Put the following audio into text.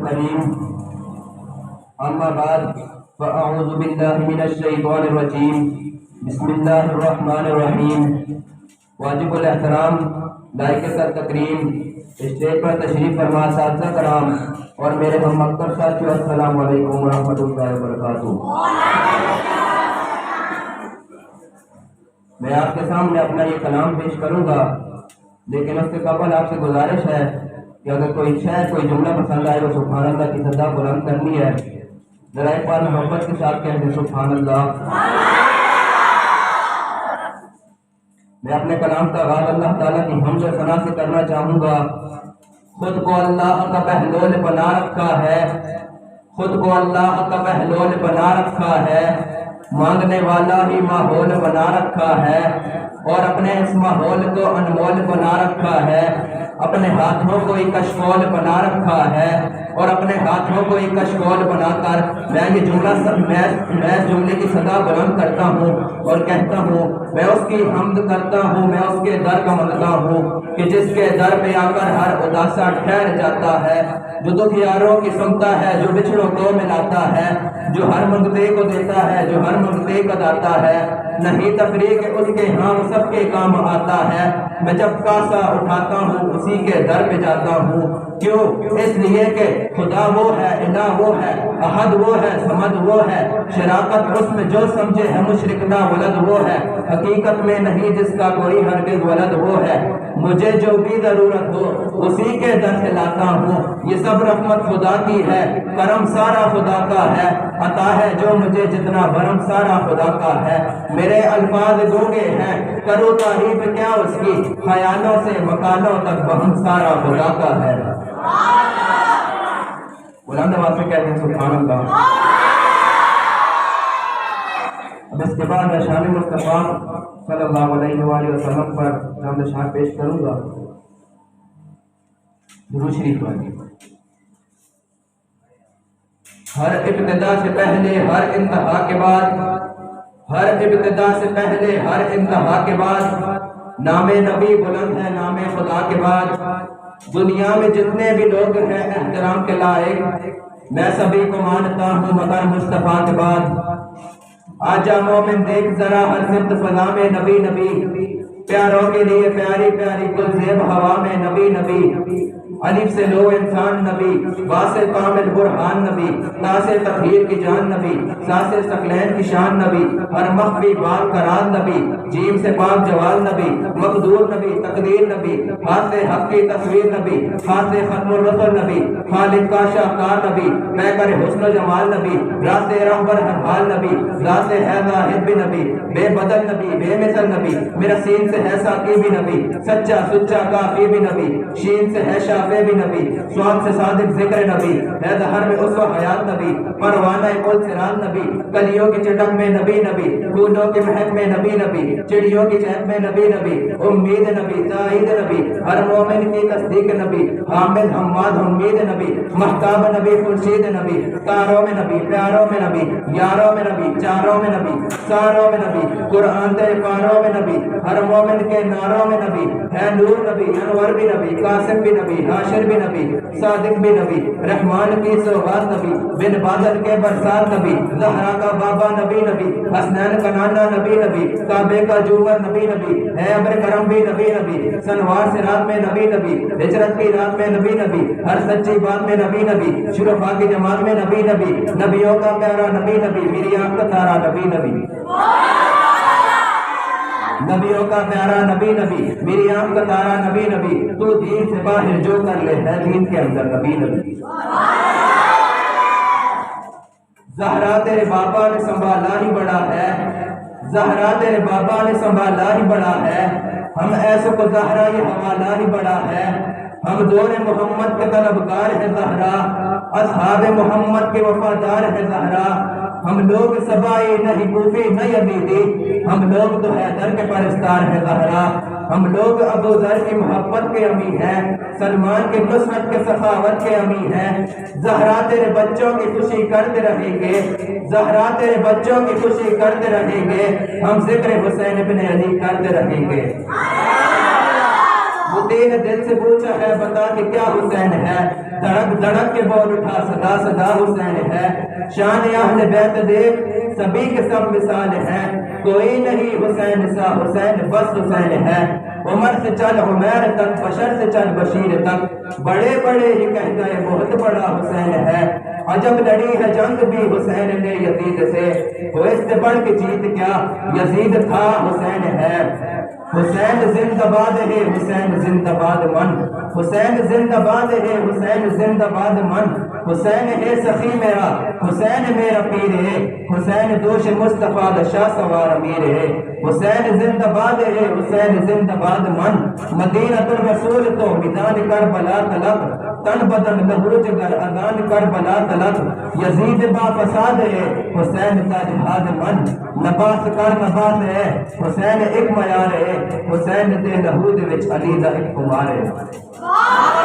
الكريم أما بعد فأعوذ بالله من الشيطان الرجيم بسم الله الرحمن الرحيم واجب الاحترام لائق التکریم اسٹیج پر تشریف فرما اساتذہ کرام اور میرے ہم مکتب ساتھیوں السلام علیکم ورحمۃ اللہ وبرکاتہ۔ میں آپ کے سامنے اپنا یہ کلام پیش کروں گا، لیکن اس سے قبل آپ سے گزارش ہے کہ اگر کوئی شعر کوئی جملہ پسند آئے وہ سبحان اللہ کی صدا بلند کرنی ہے، ذرا ایک بار محبت کے ساتھ کہہ دیں سبحان اللہ۔ میں اپنے کلام کا آغاز اللہ تعالیٰ کی حمد و ثنا سے کرنا چاہوں گا۔ خود کو اللہ کا بہلول بنا رکھا ہے، خود کو اللہ کا بہلول بنا رکھا ہے، مانگنے والا ہی ماحول بنا رکھا ہے اور اپنے اس ماحول کو انمول بنا رکھا ہے، اپنے ہاتھوں کو ایک کشکول بنا رکھا ہے اور اپنے ہاتھوں کو ایک کشکول بنا کر میں یہ جملہ میں جملے کی صدا بلند کرتا ہوں اور کہتا ہوں، میں اس کی حمد کرتا ہوں، میں اس کے در کا منگتا ہوں کہ جس کے در پہ آ کر ہر اداسا ٹھہر جاتا ہے، جو دکھیاروں کی سنتا ہے، جو بچھڑوں کو ملاتا ہے، جو ہر منگتے کو دیتا ہے، جو ہر منگتے کو داتا ہے، نہیں تفریق اس کے ہاں سب کے کام آتا ہے۔ میں جب کاسا اٹھاتا ہوں اسی کے در پہ جاتا ہوں، کیوں؟ اس لیے کہ خدا وہ ہے، الہ وہ ہے، احد وہ ہے، سمد وہ ہے، شراکت اس میں جو سمجھے ہے، مشرک نہ ولد وہ ہے، حقیقت میں نہیں جس کا کوئی ہرگز ولد وہ ہے، مجھے جو بھی ضرورت ہو اسی کے در سے لاتا ہوں، یہ سب رحمت خدا کی ہے، کرم سارا خدا کا ہے، عطا ہے جو مجھے جتنا برم سارا خدا کا ہے، میرے الفاظ گونگے ہیں کرو تعریف کیا اس کی، خیالوں سے مکانوں تک بہم سارا خدا کا ہے۔ بلند آواز سے کہتے ہیں سبحان اللہ۔ اب اس کے بعد میں شان مصطفیٰ صلی اللہ علیہ وآلہ وسلم پر چند اشعار پیش کروں گا۔ درود شریف پڑھیں۔ ہر ابتدا سے پہلے ہر انتہا کے بعد، ہر ابتدا سے پہلے ہر انتہا کے بعد، نام نبی بلند ہے نام خدا کے بعد، دنیا میں جتنے بھی لوگ ہیں احترام کے لائق، میں سبھی کو مانتا ہوں مگر مصطفیٰ کے بعد۔ آجا مومن دیکھ ذرا ہر سمت فضا میں نبی نبی، پیاروں کے لیے پیاری پیاری گل زیب ہوا میں نبی نبی، الف سے لو انسان نبی، با سے کامل برہان نبی، تا سے تطہیر کی جان نبی، سا سے ثقلین کی شان نبی، ہر مخفی بات کران نبی، جیم سے پاک جوال نبی، مقدور نبی، تقدیر نبی، ہاتھ سے حق کی تصویر نبی، ہاتھ سے ختم الرسل نبی، خالق کا شاہکار نبی، پیکر حسن و جمال نبی، راست رہبر ہر حال نبی، ذات ہے ظاہر بھی نبی، بے بدل نبی، بے مثل نبی، میرا سین سے ہے ساقی بھی نبی، سچا سچا کافی بھی نبی، شین سے ہے شافی بھی نبی، سواد سے صادق ذکر نبی، ہے دہر میں اس و حیات نبی، پروانہ کل سران نبی، کلیوں کی چٹک میں نبی نبی، پھولوں کے مہک میں نبی نبی، چڑیوں کی چہک میں نبی نبی، امید نبی، تائید نبی، ہر مومن کی تصدیق نبی، حامد حماد امید نبی، محتاب نبی، خورشید نبی، تاروں میں نبی، پیاروں میں نبی، یاروں میں نبی، چاروں میں نبی، ساروں میں نبی، قرآن تیرے پاروں میں نبی، ہر مومن کے ناروں میں نبی، ہے نور نبی، انور بھی نبی، قاسم بھی نبی، حاشر بھی نبی، صادق بھی نبی، رحمان کی سوغات نبی، بن بادل کے برسات نبی، زہرا کا بابا نبی نبی، حسنین کا نانا نبی نبی، کعبے کا جوہر نبی نبی، ہے ابر کرم بھی نبی نبی، سنوار سے رات میں نبی نبی، ہجرت کی رات میں نبی نبی، ہر سچی بات میں نبی نبی، شرفا کی جماعت میں نبی نبی، نبیوں کا پیارا نبی نبی، میری آنکھ کا تارا نبی نبی، نبیوں کا پیارا نبی نبی، میری آنکھ کا تارا نبی نبی، تو دین سے باہر جو کر لے ہے دین کے اندر نبی نبی۔ زہرا تیرے بابا نے سنبھالا ہی بڑا ہے، زہرا تیرے بابا نے سنبھالا ہی بڑا ہے، ہم ایسو کو زہرا یہ حوالہ ہی بڑا ہے، ہم دور محمد کے طلبگار ہے زہرا، اصحاب محمد کے وفادار ہے زہرا، ہم لوگ سبائی نہیں کوفی نہ یزیدی، ہم لوگ تو حیدر کے پرستار ہے زہرا، ہم لوگ ابو ذر کی محبت کے امی ہیں، سلمان کی نصرت کے سخاوت کے امی ہیں، زہرا تیرے بچوں کی خوشی کرتے رہیں گے، زہرا تیرے بچوں کی خوشی کرتے رہیں گے، ہم ذکر حسین ابن علی کرتے رہیں گے۔ وہ تین دل سے پوچھا ہے بتا کہ کیا حسین ہے، دھڑک دھڑک کے بول اٹھا صدا صدا حسین ہے شان اہل بیت دیکھ سبھی کے سب مثال ہیں کوئی نہیں حسین سا حسین بس حسین ہے عمر سے چل عمیر تک بشر سے چل بشیر تک بڑے بڑے ہی کہہ گئے بہت بڑا حسین ہے عجب لڑی ہے جنگ بھی حسین نے یزید سے وہ اس سے بڑھ کے جیت کیا یزید تھا حسین ہے حسین زندہ باد ہے حسین زندہ باد من حسین زندہ باد ہے حسین زندہ باد من حسین ہے سخی میرا حسین میرا پیر ہے حسین دوش مصطفیٰ شاہ سوار امیر ہے حسین زندہ باد ہے حسین زندہ باد من مدینہ الرسول تو میدان کربلا طلب تن بدن لہو جگر اذان کربلا طلب یزید با فساد ہے حسین تا جہاد من نباس کر نباس ہے حسین ایک معیار ہے حسین دے لہو دے وچ علی دا ایک کمار ہے